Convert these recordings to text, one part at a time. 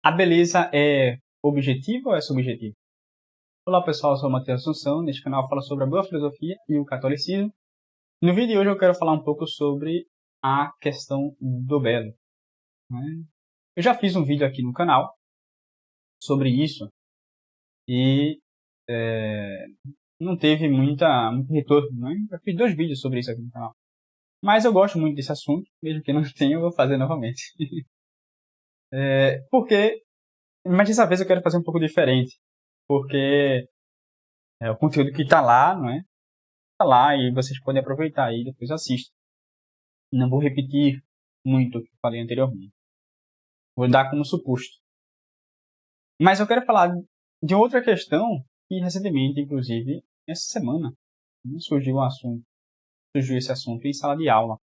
A beleza é objetiva ou é subjetiva? Olá pessoal, eu sou o Matheus Assunção. Neste canal eu falo sobre a boa filosofia e o catolicismo. No vídeo de hoje eu quero falar um pouco sobre a questão do belo, né? Eu já fiz um vídeo aqui no canal sobre isso e não teve muito retorno, né? Eu fiz 2 vídeos sobre isso aqui no canal. Mas eu gosto muito desse assunto, mesmo que não tenha, eu vou fazer novamente. Mas dessa vez eu quero fazer um pouco diferente, porque o conteúdo que está lá, não é? Tá lá e vocês podem aproveitar e depois assistem. Não vou repetir muito o que eu falei anteriormente. Vou dar como suposto. Mas eu quero falar de outra questão que recentemente, inclusive, essa semana, surgiu esse assunto em sala de aula.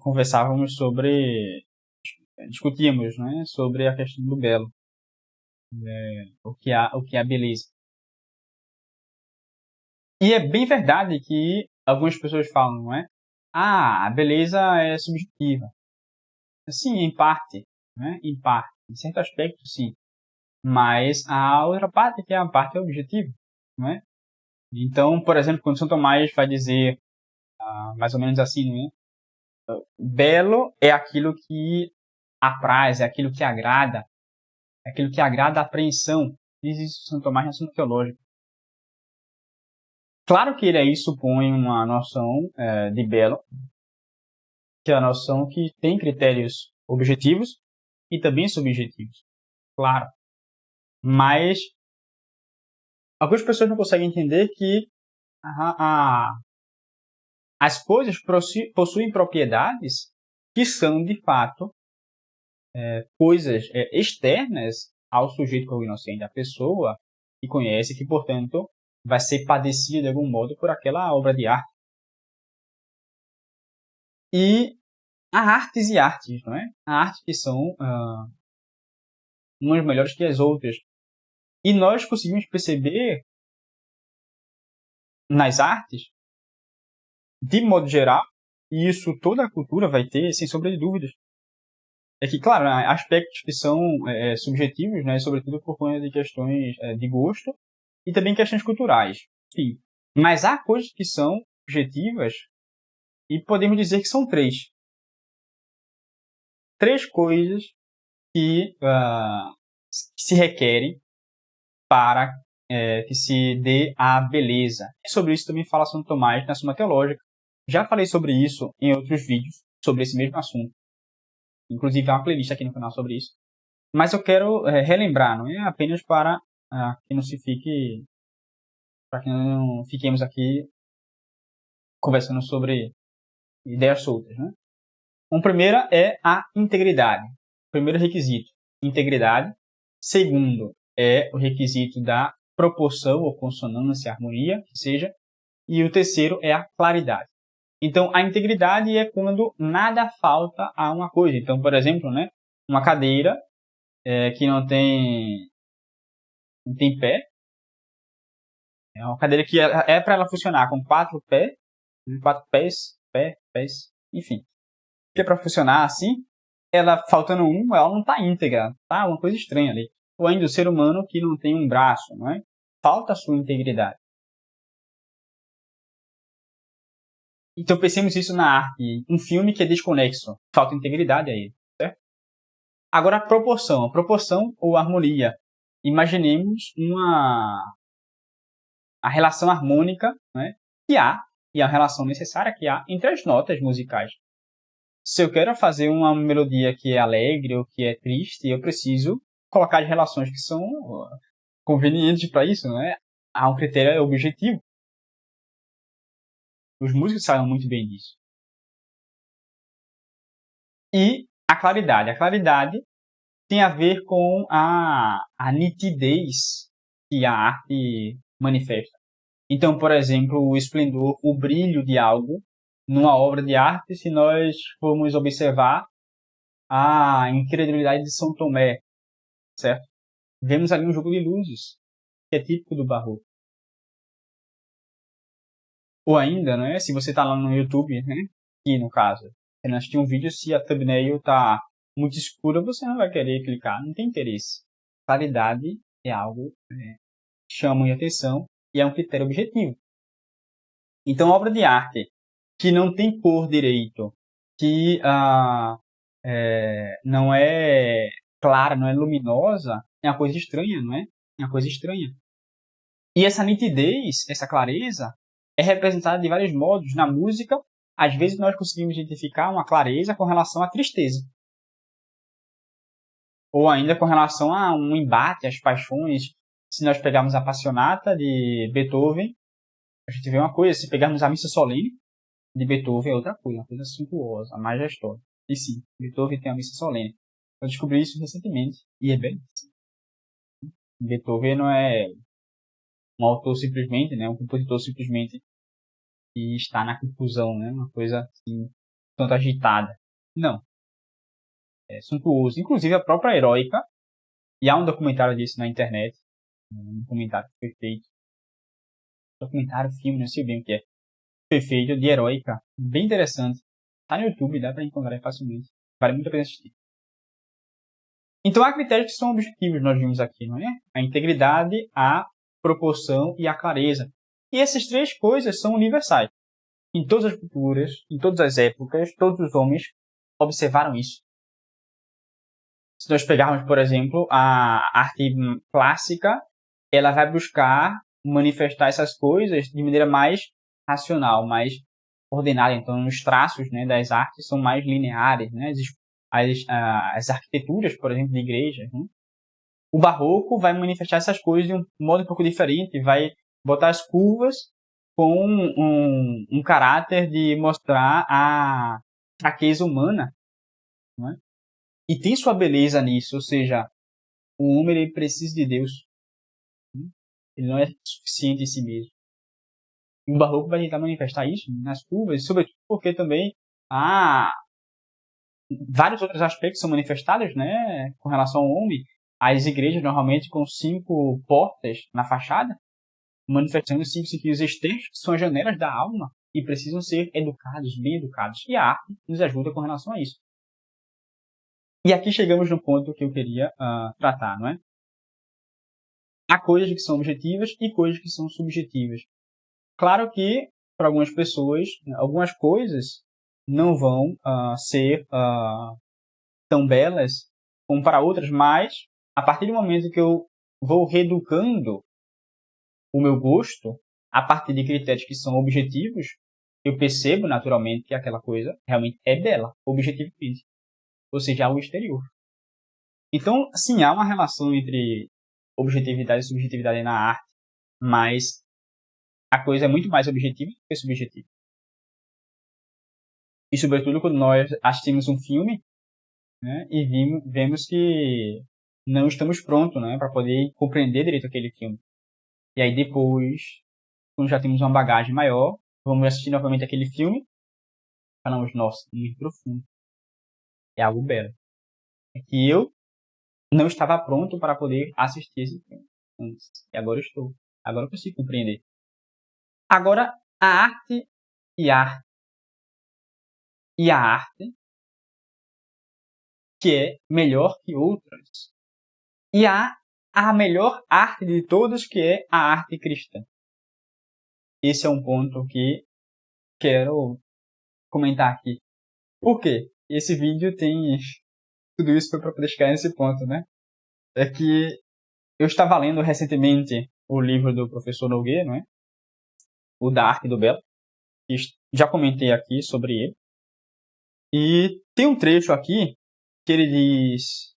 Conversávamos discutíamos, né, sobre a questão do belo, o que é a beleza. E é bem verdade que algumas pessoas falam, não é? A beleza é subjetiva. Sim, em parte, né? Em parte, em certo aspecto, sim. Mas a outra parte, que é a parte objetiva, não é? Então, por exemplo, quando São Tomás vai dizer, mais ou menos assim, né? Belo é aquilo que apraz, é aquilo que agrada, é aquilo que agrada a apreensão. Diz isso São Tomás na Suma Teológica. Claro que ele aí supõe uma noção de belo, que é a noção que tem critérios objetivos e também subjetivos, claro. Mas algumas pessoas não conseguem entender que as coisas possuem propriedades que são, de fato, coisas externas ao sujeito cognoscente, à pessoa que conhece, que, portanto, vai ser padecida de algum modo por aquela obra de arte. E há artes e artes, não é? Há artes que são umas melhores que as outras. E nós conseguimos perceber nas artes, de modo geral, e isso toda a cultura vai ter, sem sombra de dúvidas, é que, claro, há aspectos que são subjetivos, né, sobretudo por conta de questões de gosto e também questões culturais. Sim. Mas há coisas que são objetivas e podemos dizer que são 3. 3 coisas que se requerem para que se dê a beleza. E sobre isso também fala São Tomás na Suma Teológica. Já falei sobre isso em outros vídeos, sobre esse mesmo assunto. Inclusive há uma playlist aqui no canal sobre isso. Mas eu quero relembrar, não é apenas para que não se fique, para que não fiquemos aqui conversando sobre ideias soltas, né? Um primeiro é a integridade. Primeiro requisito, integridade. Segundo é o requisito da proporção ou consonância, harmonia, que seja. E o terceiro é a claridade. Então, a integridade é quando nada falta a uma coisa. Então, por exemplo, né, uma cadeira que não tem pé, é uma cadeira que é para ela funcionar com 4 pés, pés, enfim. Que é para funcionar assim, ela faltando ela não está íntegra, tá uma coisa estranha ali. Ou ainda o ser humano que não tem um braço, não é? Falta a sua integridade. Então pensemos isso na arte. Um filme que é desconexo, falta integridade a ele, certo? Agora a proporção ou harmonia. Imaginemos a relação harmônica, né, que há, e a relação necessária que há entre as notas musicais. Se eu quero fazer uma melodia que é alegre ou que é triste, eu preciso colocar as relações que são convenientes para isso, não é? Há um critério objetivo. Os músicos sabem muito bem disso. E a claridade. A claridade tem a ver com a nitidez que a arte manifesta. Então, por exemplo, o esplendor, o brilho de algo numa obra de arte, se nós formos observar a incredulidade de São Tomé, certo? Vemos ali um jogo de luzes, que é típico do barroco. Ou ainda, né, se você está lá no YouTube, né, aqui no caso, você não assistiu um vídeo se a thumbnail está muito escura, você não vai querer clicar, não tem interesse. Claridade é algo que chama a atenção e é um critério objetivo. Então, obra de arte que não tem cor direito, que não é clara, não é luminosa, é uma coisa estranha, não é? É uma coisa estranha. E essa nitidez, essa clareza, é representada de vários modos. Na música, às vezes nós conseguimos identificar uma clareza com relação à tristeza. Ou ainda com relação a um embate, às paixões. Se nós pegarmos a Passionata de Beethoven, a gente vê uma coisa. Se pegarmos a Missa Solene de Beethoven, é outra coisa. Uma coisa suntuosa, majestosa. E sim, Beethoven tem a Missa Solene. Eu descobri isso recentemente e é belíssimo. Beethoven não é um autor simplesmente, né, um compositor simplesmente que está na confusão, né, uma coisa assim, tanto agitada. Não, é suntuoso. Inclusive a própria Heroica, e há um documentário disso na internet, um documentário que foi feito, documentário, filme, não sei bem o que é, foi feito de Heroica, bem interessante. Está no YouTube, dá para encontrar facilmente. Vale muito a pena assistir. Então há critérios que são objetivos, nós vimos aqui, não é? A integridade, a proporção e a clareza. E essas três coisas são universais. Em todas as culturas, em todas as épocas, todos os homens observaram isso. Se nós pegarmos, por exemplo, a arte clássica, ela vai buscar manifestar essas coisas de maneira mais racional, mais ordenada. Então, os traços, né, das artes são mais lineares, né? As arquiteturas, por exemplo, de igrejas. Né? O barroco vai manifestar essas coisas de um modo um pouco diferente, vai botar as curvas com um caráter de mostrar a fraqueza humana, não é? E tem sua beleza nisso, ou seja, o homem ele precisa de Deus, né? Ele não é suficiente em si mesmo. E o barroco vai tentar manifestar isso nas curvas, sobretudo porque também há vários outros aspectos são manifestados, né, com relação ao homem. As igrejas normalmente com 5 portas na fachada, manifestando os 5 sentidos externos, que são as janelas da alma, e precisam ser educados, bem educados. E a arte nos ajuda com relação a isso. E aqui chegamos no ponto que eu queria tratar, não é? Há coisas que são objetivas e coisas que são subjetivas. Claro que, para algumas pessoas, algumas coisas não vão ser tão belas como para outras, mas a partir do momento que eu vou reeducando o meu gosto, a partir de critérios que são objetivos, eu percebo naturalmente que aquela coisa realmente é bela, objetivamente. Ou seja, algo exterior. Então, sim, há uma relação entre objetividade e subjetividade na arte, mas a coisa é muito mais objetiva do que subjetiva. E, sobretudo, quando nós assistimos um filme, né, e vemos que não estamos prontos, né, para poder compreender direito aquele filme. E aí, depois, quando já temos uma bagagem maior, vamos assistir novamente aquele filme, falamos, nossa, muito profundo. É algo belo. É que eu não estava pronto para poder assistir esse filme antes. E agora eu estou. Agora eu consigo compreender. Agora, a arte e a e a arte que é melhor que outras. E há a melhor arte de todas, que é a arte cristã. Esse é um ponto que quero comentar aqui. Por quê? Esse vídeo tem tudo isso para poder chegar nesse ponto, né? É que eu estava lendo recentemente o livro do professor Nogueira, não é? O da Arte do Belo. Já comentei aqui sobre ele. E tem um trecho aqui que ele diz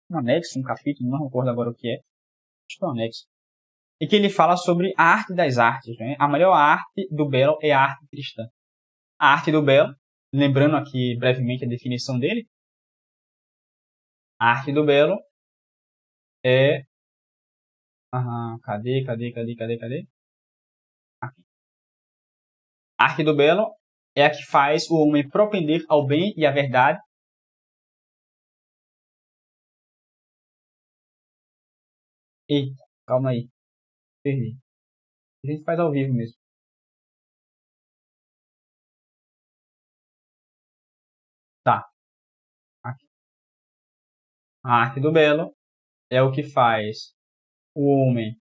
um anexo, um capítulo, não recordo agora o que é. Acho que é um anexo. E que ele fala sobre a arte das artes. Né? A melhor arte do belo é a arte cristã. A arte do belo, lembrando aqui brevemente a definição dele, a arte do belo é... cadê? Aqui. A arte do belo é a que faz o homem propender ao bem e à verdade. Eita, calma aí. Perdi. A gente faz ao vivo mesmo. Tá. A arte do belo é o que faz o homem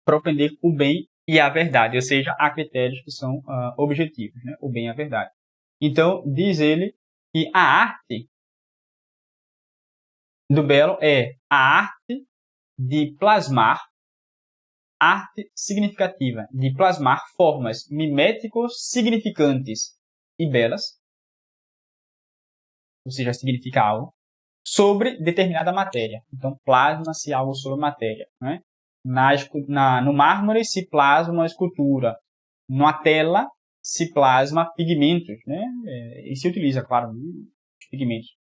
propender o bem e a verdade, ou seja, há critérios que são objetivos, né? O bem e a verdade. Então, diz ele que a arte do belo é a arte de plasmar, arte significativa, de plasmar formas miméticos significantes e belas, ou seja, significa algo, sobre determinada matéria. Então, plasma-se algo sobre matéria. Né? No mármore se plasma uma escultura. Numa tela se plasma pigmentos. Né? E se utiliza, claro, pigmentos.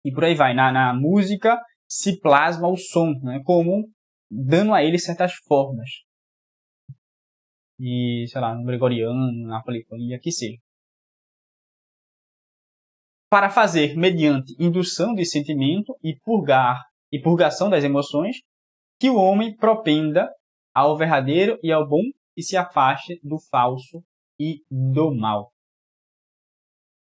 E por aí vai. Na música se plasma o som, né? Como dando a ele certas formas. E, sei lá, no gregoriano, na polifonia, que seja. Para fazer, mediante indução de sentimento e purgação das emoções, que o homem propenda ao verdadeiro e ao bom e se afaste do falso e do mal.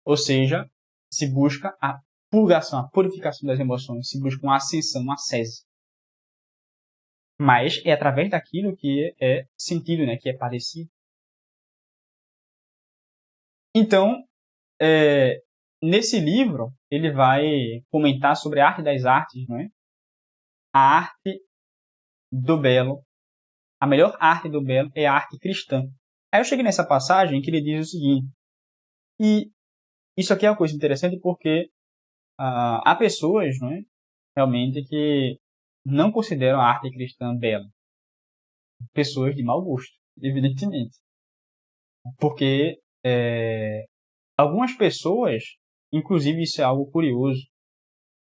Ou seja, se busca a purgação, a purificação das emoções, se busca uma ascensão, uma ascese. Mas é através daquilo que é sentido, né, que é parecido. Então, nesse livro, ele vai comentar sobre a arte das artes, não é? A arte do belo. A melhor arte do belo é a arte cristã. Aí eu cheguei nessa passagem que ele diz o seguinte, e isso aqui é uma coisa interessante porque há pessoas, não é, realmente que não consideram a arte cristã bela. Pessoas de mau gosto, evidentemente. Porque algumas pessoas, inclusive isso é algo curioso,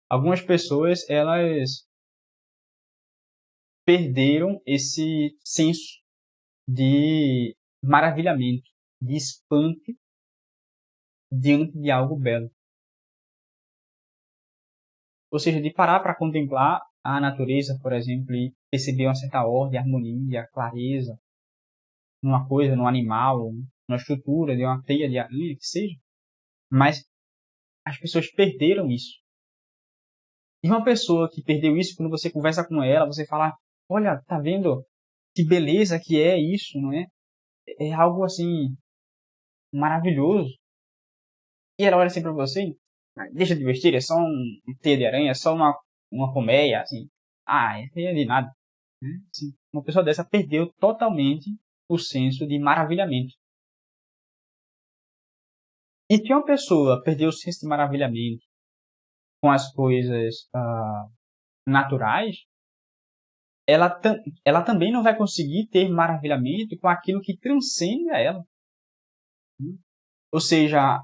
algumas pessoas elas perderam esse senso de maravilhamento, de espanto diante de algo belo. Ou seja, de parar para contemplar a natureza, por exemplo, e perceber uma certa ordem, harmonia, clareza, numa coisa, num animal, numa estrutura de uma teia de aranha, que seja. Mas as pessoas perderam isso. E uma pessoa que perdeu isso, quando você conversa com ela, você fala, olha, tá vendo que beleza que é isso, não é? É algo assim maravilhoso. E ela olha assim para você, deixa de besteira, é só um teia de aranha, é só uma colmeia, assim. Isso aí é de nada. Assim, uma pessoa dessa perdeu totalmente o senso de maravilhamento. E se uma pessoa perdeu o senso de maravilhamento com as coisas naturais, ela também não vai conseguir ter maravilhamento com aquilo que transcende a ela. Ou seja,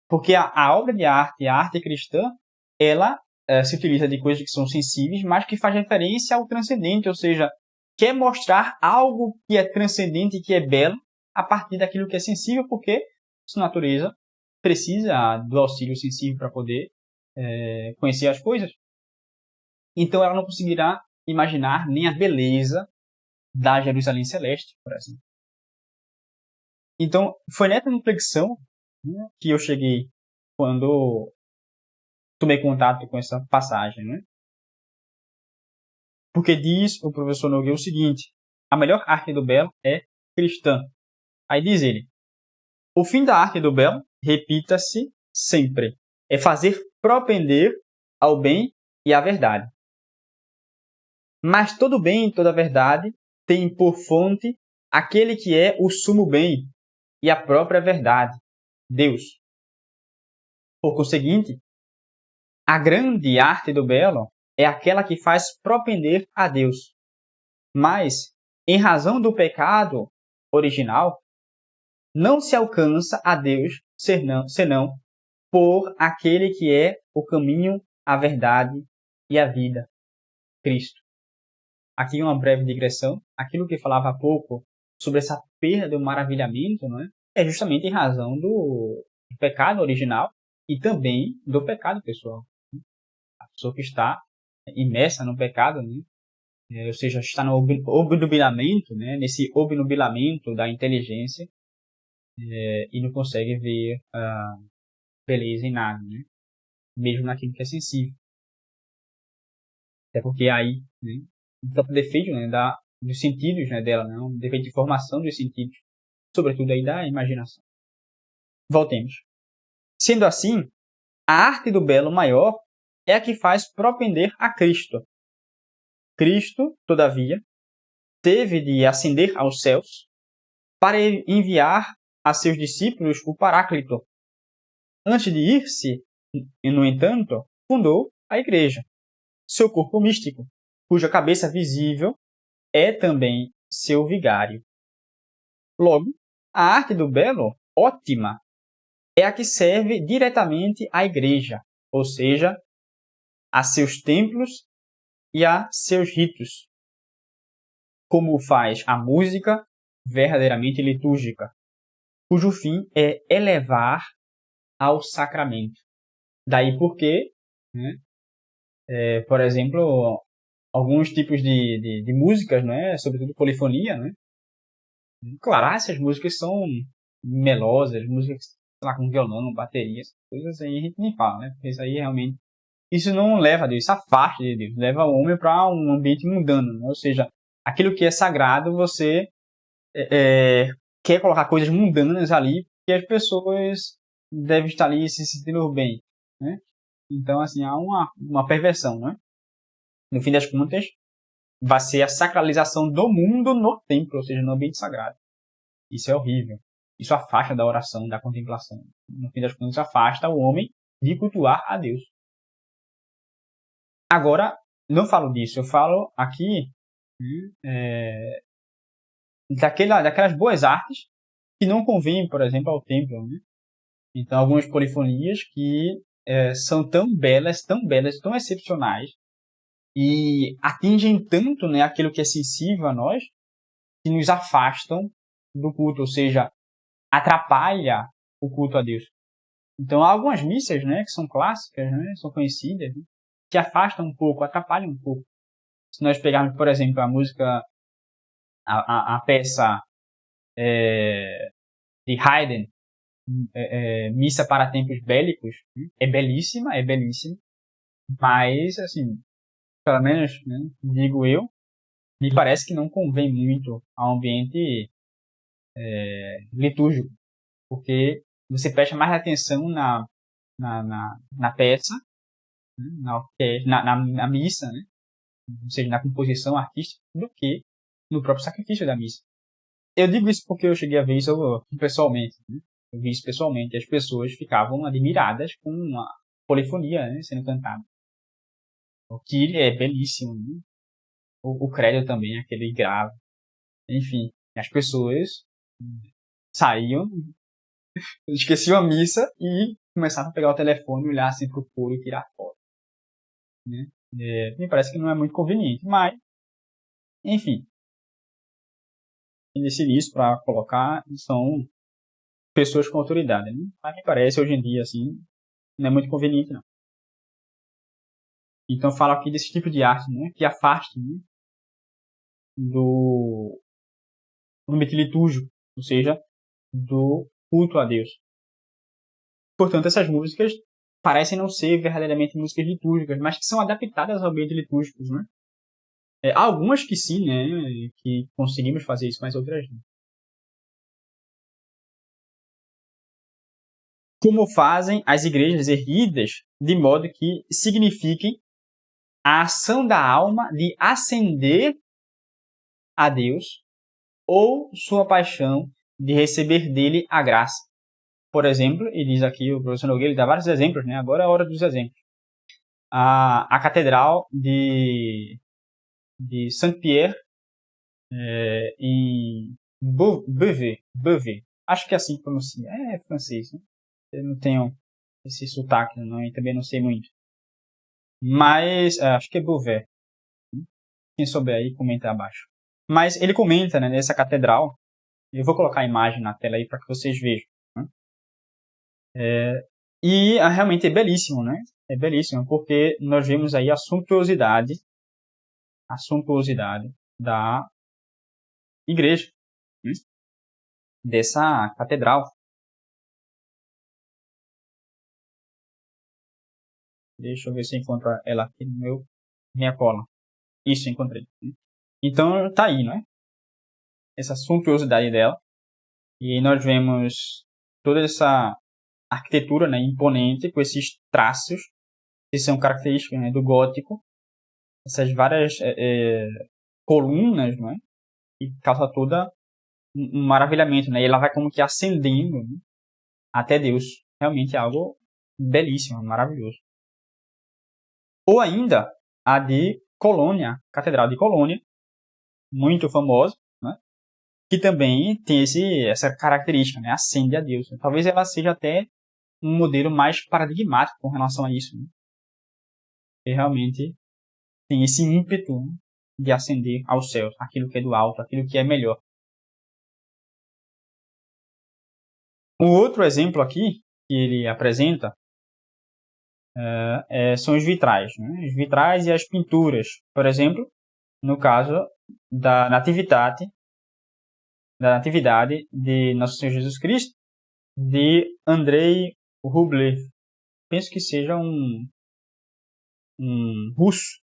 porque a obra de arte, a arte cristã, ela se utiliza de coisas que são sensíveis, mas que faz referência ao transcendente, ou seja, quer mostrar algo que é transcendente e que é belo a partir daquilo que é sensível, porque sua natureza precisa do auxílio sensível para poder conhecer as coisas. Então ela não conseguirá imaginar nem a beleza da Jerusalém Celeste, por exemplo. Então, foi nessa reflexão, né, que eu cheguei quando tomei contato com essa passagem, né? Porque diz o professor Nogueira o seguinte, a melhor arte do belo é cristã. Aí diz ele, o fim da arte do belo, repita-se sempre, é fazer propender ao bem e à verdade. Mas todo bem e toda verdade tem por fonte aquele que é o sumo bem e a própria verdade, Deus. Por conseguinte, a grande arte do belo é aquela que faz propender a Deus. Mas, em razão do pecado original, não se alcança a Deus senão por aquele que é o caminho, a verdade e a vida, Cristo. Aqui uma breve digressão. Aquilo que falava há pouco sobre essa perda do maravilhamento, não é? É justamente em razão do pecado original e também do pecado pessoal. A pessoa que está imersa no pecado, né? Ou seja, está no obnubilamento, né? Nesse obnubilamento da inteligência e não consegue ver beleza em nada, né? Mesmo naquilo que é sensível. Até porque aí, né, o próprio defeito, né, dos sentidos, né, dela, né, um defeito de formação dos sentidos, sobretudo aí da imaginação. Voltemos. Sendo assim, a arte do belo maior é a que faz propender a Cristo. Cristo, todavia, teve de ascender aos céus para enviar a seus discípulos o Paráclito. Antes de ir-se, no entanto, fundou a Igreja, seu corpo místico, cuja cabeça visível é também seu vigário. Logo, a arte do belo, ótima, é a que serve diretamente à Igreja, ou seja, a seus templos e a seus ritos, como faz a música verdadeiramente litúrgica, cujo fim é elevar ao sacramento. Daí porque, né, por exemplo, alguns tipos de músicas, né, sobretudo polifonia, né, claro, essas músicas são melosas, músicas, sei lá, com violão, baterias, coisas aí a gente nem fala, né, porque isso aí realmente, isso não leva a Deus, isso afasta de Deus, leva o homem para um ambiente mundano, né, ou seja, aquilo que é sagrado, você quer colocar coisas mundanas ali, porque as pessoas devem estar ali se sentindo bem, né? Então, assim, há uma perversão, né? No fim das contas, vai ser a sacralização do mundo no templo, ou seja, no ambiente sagrado. Isso é horrível. Isso afasta da oração, da contemplação. No fim das contas, afasta o homem de cultuar a Deus. Agora, não falo disso, eu falo aqui daquelas boas artes que não convêm, por exemplo, ao templo, né? Então, algumas polifonias que são tão belas, tão excepcionais, e atingem tanto, né, aquilo que é sensível a nós, que nos afastam do culto, ou seja, atrapalha o culto a Deus. Então, há algumas missas, né, que são clássicas, né, são conhecidas, né, que afastam um pouco, atrapalham um pouco. Se nós pegarmos, por exemplo, a música, a peça de Haydn, Missa para Tempos Bélicos, é belíssima, mas, assim, pelo menos, né, digo eu, me parece que não convém muito ao ambiente litúrgico, porque você presta mais atenção na peça, né, na missa, né, ou seja, na composição artística, do que no próprio sacrifício da missa. Eu digo isso porque eu cheguei a ver isso pessoalmente, né? Eu vi isso pessoalmente, as pessoas ficavam admiradas com a polifonia, né, sendo cantada. O Kyrie é belíssimo, né? O credo também, aquele grave. Enfim, as pessoas saíam, esqueciam a missa e começavam a pegar o telefone, olhar assim pro coro e tirar foto, né? Me parece que não é muito conveniente, mas, enfim, quem decide isso para colocar são pessoas com autoridade, né? Mas me parece, hoje em dia, assim, não é muito conveniente, não. Então, eu falo aqui desse tipo de arte, né, que afasta, né, do ambiente litúrgico, ou seja, do culto a Deus. Portanto, essas músicas parecem não ser verdadeiramente músicas litúrgicas, mas que são adaptadas ao ambiente litúrgico, né? Há algumas que sim, né, que conseguimos fazer isso, mas outras não. Como fazem as igrejas erguidas, de modo que signifiquem a ação da alma de ascender a Deus ou sua paixão de receber dele a graça. Por exemplo, e diz aqui o professor Nogueira, ele dá vários exemplos, né? Agora é a hora dos exemplos. A Catedral de Saint-Pierre, em Beauvais. Acho que é assim que pronuncia. É francês, né? Eu não tenho esse sotaque, não, e também não sei muito. Mas, acho que é Beauvais. Quem souber aí, comenta abaixo. Mas ele comenta, né, nessa catedral, eu vou colocar a imagem na tela aí para que vocês vejam. Né? E realmente é belíssimo, né? É belíssimo, porque nós vemos aí a suntuosidade da igreja, né? Dessa catedral. Deixa eu ver se eu encontro ela aqui no meu Minha cola. Isso, encontrei. Então, tá aí, não é? Essa suntuosidade dela. E nós vemos toda essa arquitetura, né, imponente, com esses traços que são característicos, né, do gótico. Essas várias colunas, não é? E causa toda um maravilhamento, né? E ela vai como que ascendendo, né, até Deus. Realmente é algo belíssimo, maravilhoso. Ou ainda a de Colônia, Catedral de Colônia, muito famosa, né? Que também tem essa característica, né? Ascende a Deus. Talvez ela seja até um modelo mais paradigmático com relação a isso, né? E realmente tem esse ímpeto, né, de ascender aos céus, aquilo que é do alto, aquilo que é melhor. Um outro exemplo aqui que ele apresenta são os vitrais, né? Os vitrais e as pinturas. Por exemplo, no caso da Natividade de Nosso Senhor Jesus Cristo, de Andrei Rublev. Penso que seja um russo.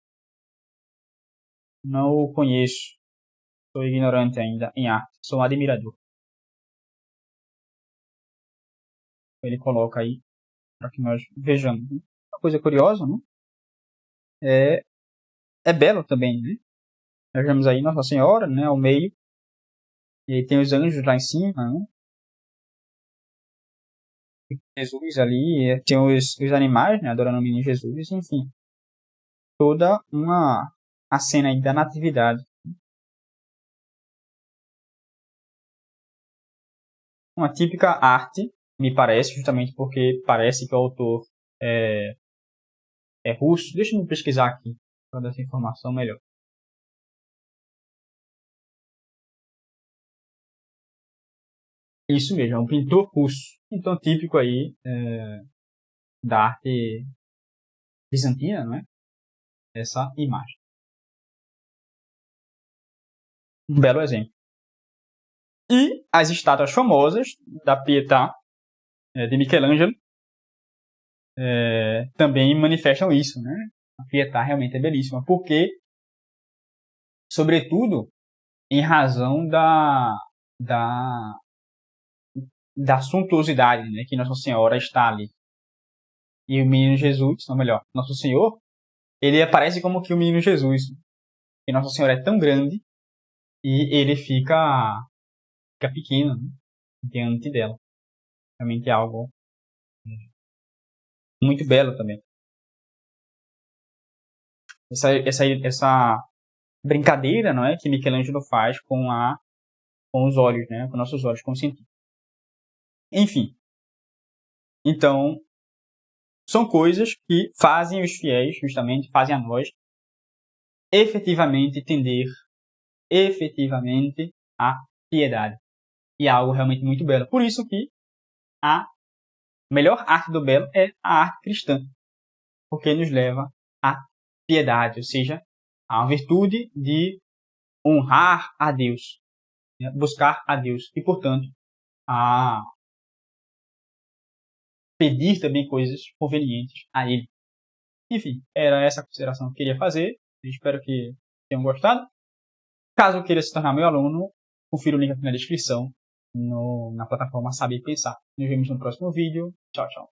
Não o conheço. Sou ignorante ainda em arte. Sou um admirador. Ele coloca aí para que nós vejamos. Uma coisa curiosa, né? É belo também, né? Nós vemos aí Nossa Senhora, né, ao meio, e aí tem os anjos lá em cima, né? Jesus ali, tem os animais, né, adorando o menino Jesus, enfim. Toda a cena aí da natividade. Uma típica arte, me parece, justamente porque parece que o autor é, é russo. Deixa eu pesquisar aqui, para dar essa informação melhor. Isso mesmo, é um pintor russo. Então, típico aí da arte bizantina, não é? Essa imagem. Um belo exemplo. E as estátuas famosas da Pietà, de Michelangelo, também manifestam isso, né? A Pietà realmente é belíssima, porque, sobretudo, em razão da, da suntuosidade, né, que Nossa Senhora está ali. E o menino Jesus, ou melhor, Nosso Senhor, ele aparece como que o menino Jesus. E Nossa Senhora é tão grande e ele fica pequeno, né, diante dela. Realmente é algo muito belo também. Essa brincadeira, não é, que Michelangelo faz com os olhos, né, com nossos olhos, com o sentido. Enfim, então são coisas que fazem os fiéis, justamente, fazem a nós efetivamente tender efetivamente a piedade. E é algo realmente muito belo. Por isso que a melhor arte do belo é a arte cristã, porque nos leva à piedade, ou seja, à virtude de honrar a Deus, né? Buscar a Deus e, portanto, a pedir também coisas convenientes a Ele. Enfim, era essa a consideração que eu queria fazer. Eu espero que tenham gostado. Caso queira se tornar meu aluno, confira o link aqui na descrição na plataforma Saber Pensar. Nos vemos no próximo vídeo. Tchau, tchau.